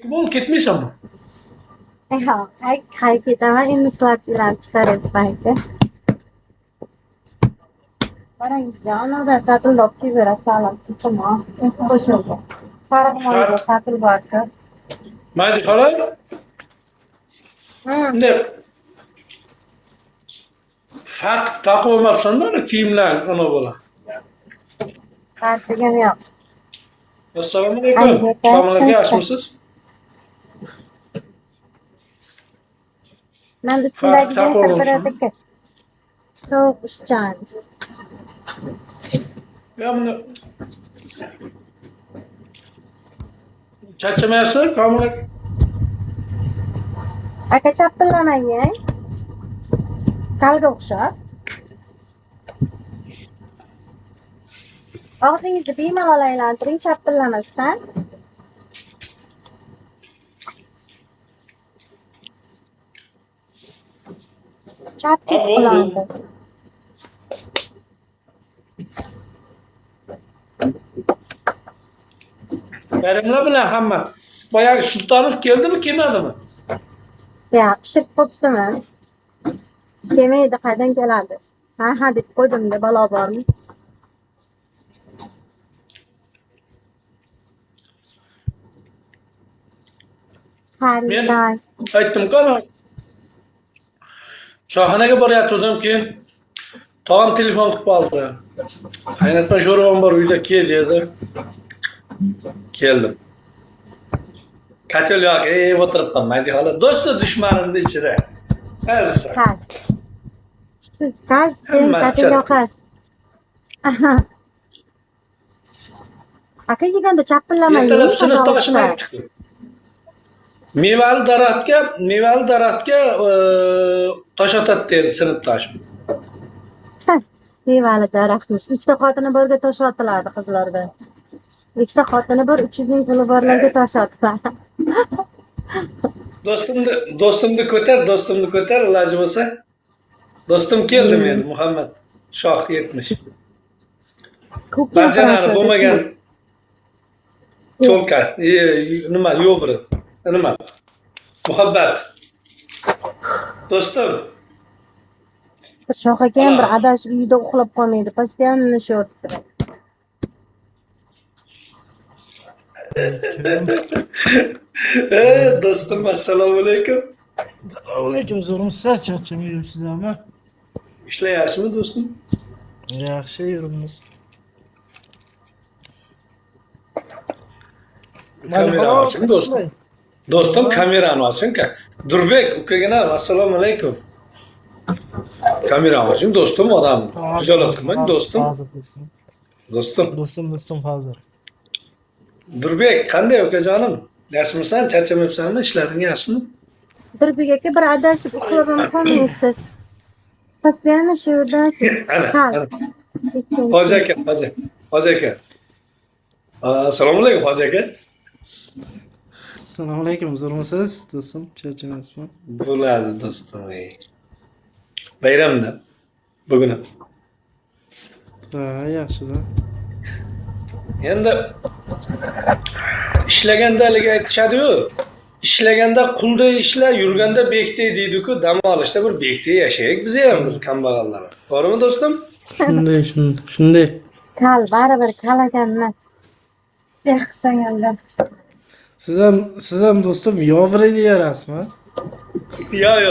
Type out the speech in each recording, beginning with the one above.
Bol ketmaysanmi? Yo'q, qay ketaman endi sladkalarni chiqaryapti aka. Qarangizchi, anavda satil olib kelaveradi salom. Tamom. Qo'shildi. Sariq moyda satil bor-ku. Mayli xola, endi farq taqib olmabsan-da kiyimlar ana bola. Farq degani yo'q. Assalomu alaykum. Aka, Salomlarga yaxshimisiz? yaxshimisiz? Men Farq üstündeki taqib jeans olmabsan. biradeki soğuk işçağınız. Ya buni charchamayapsiz, Komil aka? Aka chapillamang ye. Kalga o'xshab. Og'zingizni bemalol aylantiring, chapillamasdan. Chapchuk qiladi. Bayramlar bilan hamma. Boyagi Sultonov keldimi, kelmadimi? Ya pishib qo'yibdimi? Kelmaydi, qaydan keladi? Ha deb qo'ydim-da, balo bormi? Men Xaridor. aytdim-ku ana choyxonaga borayotgandim, keyin tog'am telefon qilib qoldi. Qaynotma sho'rvam bor uyda kel dedi. Keldim. Katel yo'q, o'tiribman, mayli xola. Do'sti dushmanimni ichida. Azza. Ha. Siz qaysi Hammasi katel yoqasiz? Aka yeganda chapillamang. Ertalab sinfdoshim aytdi-ku. Mevali daraxtga tosh otadi dedi sinfdoshim. Mevali daraxtmish. Ikkita xotini birga tosh otiladi qizlarda. Ikkita xotini bir 300 ming puli borlarga tosh otiladi. Do'stimni ko'tar, iloji bo'lsa. Do'stim keldi meni, Muhammad Shoh 70. Barjanari bo'lmagan cho'lka, nima, yo'g'ri. Nima? Muhabbat. Do'stim. Bir Shoh aka ham bir adashib uyda uxlab qolmaydi. Постоянно shu o'tiradi. Do'stim, assalomu alaykum. Assalomu alaykum, zo'rmisiz? Charchamay yuribsizmi? Ishlayapsizmi, do'stim? Yaxshi yuribmiz. Kamera oching, do'stim. Do'stim, kamerani oching-ka. Durbek ukagina, assalomu alaykum. Kamerani oching, do'stim, odam. Hijolat qilmang, do'stim. Do'stim. Hozir. Durbek, qanday ukajonim? Yaxshimisan? Charchamayapsanmi? Ishlaring yaxshimi? Durbek aka bir adashib uxlab ham qolmaysiz. Постоянно shu yerda Ana. Hoji aka. Assalomu alaykum, Hoji aka. Assalomu alaykum, zo'rmisiz? Do'stim, charchamayapsizmi? Bo'ladi, do'stim. Bayramda bugun. Ha, yaxshi-da. Endi ishlaganda haligi aytishadi-yu. Ishlaganda qulday ishla, yurganda bekday deydi-ku. Dam olishda bir bekday yashaylik biz ham bir kambag'allar. To'g'rimi, do'stim? Shunday. kal, baribir kal ekanman. Yaxsan yoldan. Siz ham do'stim yovri deyarasizmi? Yo'q.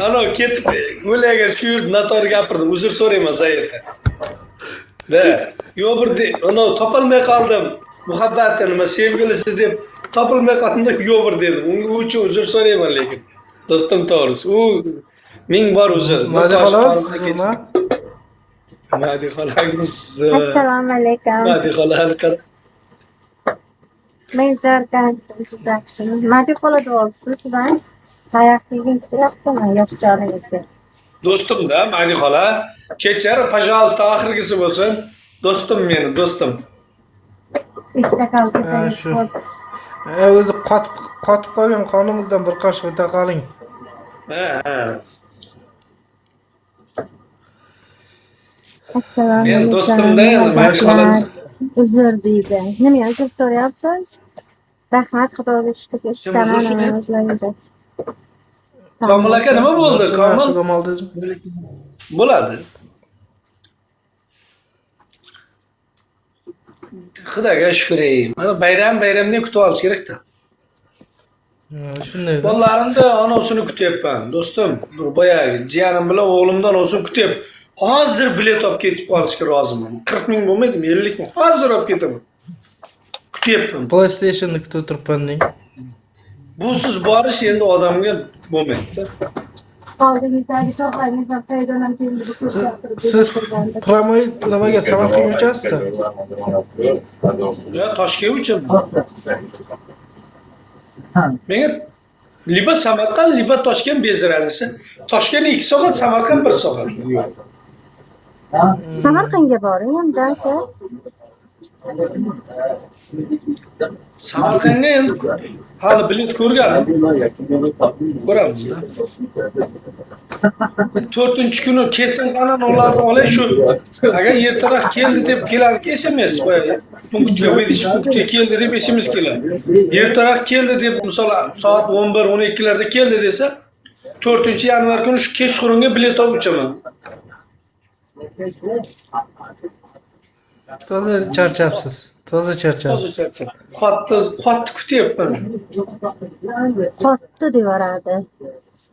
Ana ketib o'laga shu noto'g'ri gapirdim. Uzr so'rayman Zayddan. Yo'q bir ana topolmay qoldim. Muhabbati nima, sevgilisi deb topolmay qoldim, yo'q dedim. Unga uchun uzr so'rayman lekin. Do'stim to'g'risi. U ming bor uzr. Madi xolos, nima? Madi xolangiz. Assalomu alaykum. Madi xolani qara. Men zarkan siz yaxshimi? Madi xola deyapsiz sizdan. Hayotligingiz yoqdimi yoshligingizga? Do'stim-da, Madi xola. Kechar, пожалуйста, oxirgisi bo'lsin. Do'stim meni, do'stim. Ikkita kalga Shu. O'zi qotib qolgan qonimizdan bir qoshiq o'ta qoling. Ha. Assalomu alaykum. Men do'stimda endi Uzr deydi. Nima uzr so'rayapsiz? Rahmat, xudoga shukur. Ishdaman Kim uzr o'zlaringiz. Komil aka nima bo'ldi? Yaxshi yaxshi Komil dam oldingizmi? bo'ladi. Xudoga shukur ey. Mana bayramdan kutib olish kerak-da. Shunday. Bolalarimni onasini kutyapman, do'stim. Bu boyagi jiyanim bilan o'g'limdan o'zim kutyapman. Hozir bilet olib ketib qolishga roziman. 40 ming bo'lmaydimi, 50 ming. Hozir olib ketaman. Kutyapman. PlayStation'ni kutib o'tiribman deng. Busiz borish endi odamga bo'lmaydi. Oldingizdagi to'g'ringizdan foydalanib endi bu Siz promoy nimaga Samarqandga uchasiz? Ya Toshkent uchun. Menga liba Samarqand, liba Toshkent beziralisi. Toshkent 2 soat, Samarqand 1 soat. Yo'q. Samarqandga boring endi aka. Samarqandga endi hali bilet ko'rganim. Ko'ramizda. 4-kuni kelsin qanan ularni olay shu. Agar ertaroq keldi deb keladi SMS qo'yadi. Punktga verish punktga keldi deb SMS keladi. Ertaroq keldi deb misol soat 11-12 larda keldi desa 4-yanvar kuni shu kechqurunga bilet olib uchaman. Toza charchabsiz. Toza charchabsiz. Qattiq kutyapman. Qotdi deyoradi.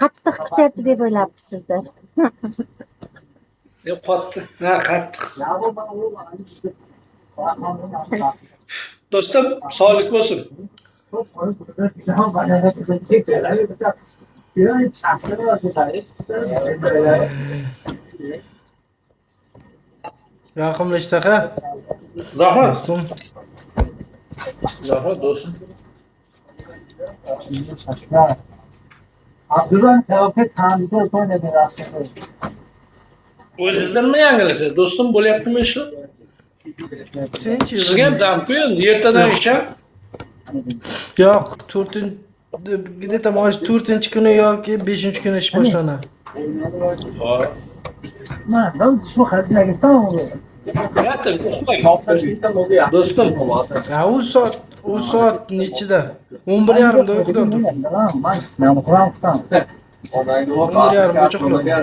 Qattiq kutyapti deb o'ylabsizda. Qattiq. Ha, qattiq. Do'stim, sog'lik bo'lsin. Yoqimli ishtaha. Rahmat. Do'stim. Rahmat do'stim. Abdurrahman tavafet hamide o'tone aslında. O'zingizdan nima yangiliklar? Do'stim bo'lyaptimi shu? Tinch Sizga ham dam qo'ying, ertadan isham. Yo'q, 4-где-то может 4-kuni yoki 5-kuni ish boshlanadi. Ma, ben şu xaridlarga tamam. Yatim, uxlang. Do'stim, Ya u soat nechida? 11:30da uyqudan turdim. Ben Kur'an tutam. 11:30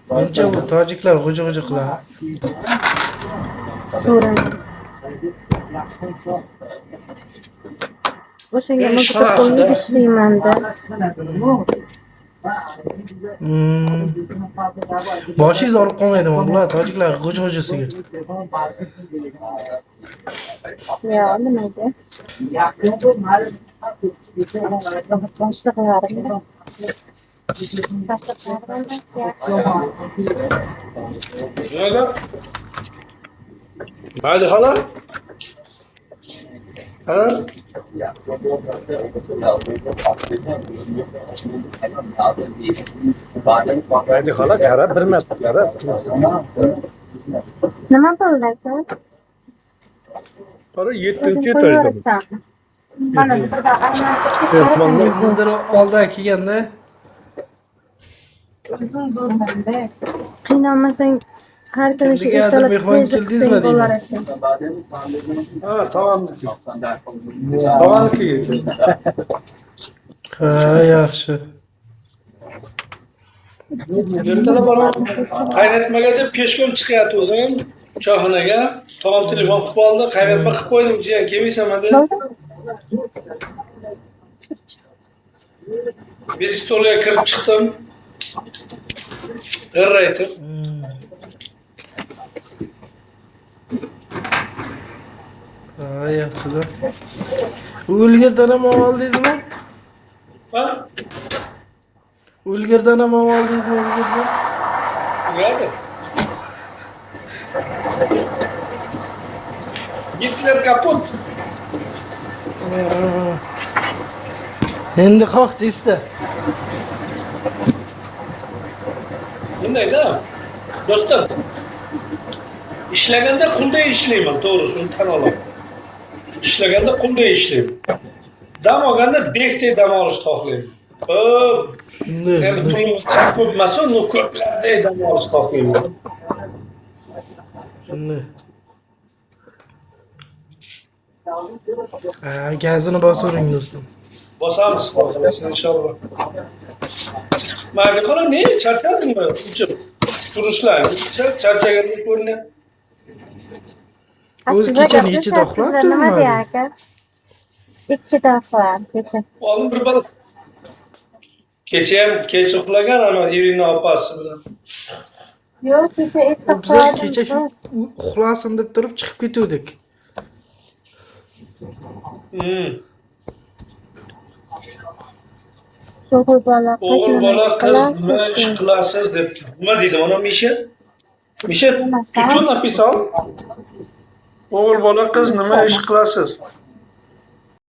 Buncha bu tojiklar g'uji qiladi. So'rang. O'shanga muzika qo'yib ishlaymanda. Boshingiz og'rib qolmaydimi bular tojiklar g'uji-g'ujisiga? Yo, nimaga? Boshliqlarimda. nima? Hadi hala. Hala. Hadi hala qarab bir marta qarab. Nima bo'ldi aka? Qara O'zing 7-chi qo'yaversan. Mana bir daqiqa Mehmonlar oldiga kelganda qiynalmasang har kuni shu Kimnigadir ertalab mehmon keldingizmi deyman. Ha, tomonniki. Tomonniki. ha yaxshi. Ertalab bana qaynatmaga deb peshkom chiqayotgandim choyxonaga. Tog'am telefon qilib oldi, qaynatma qilib qo'ydim, jiyan kelmaysanmi dedi. Bir stolga kirib chiqdim. G'irraytib. Ha yaxshi-da. Ulgurdan ham oldingizmi? Ha? Ulgurdan ham oldingizmi? Ulgurdan? Geldi. Gittiler kaput. Endi qoq deysiz-da. Bunday da. Do'stim. İşlaganda qulday ishlayman, to'g'risini tan olaman. Ishlaganda qulday ishlayman. Dam olganda bekdek dam olishni xohlayman. Hop. Shunday. Endi pulimiz ko'p emas, uni ko'plarda dam olish topaylik. Shunday. Gazini bosavering do'stim. Bosamiz, inshaalloh. Mayli, qara, ne charchadingmi? Uchib turishlar. Charchagandek ko'rinyapti. O'zi kechani ichida uxlab Nima turmadi. deya aka? Ikkita uxlar kecha. Oğlum bir bal. Kech uxlagan ana Irina opasi bilan. Yo'q, kecha erta Bizlar uxladim. kecha shu uxlasin deb turib chiqib ketuvdik. O'g'il bola O'g'il bola qiz nima ish qilasiz deb. Nima deydi ona Misha? Misha, Nima, что написал? O'g'il bola qiz nima ish qilasiz?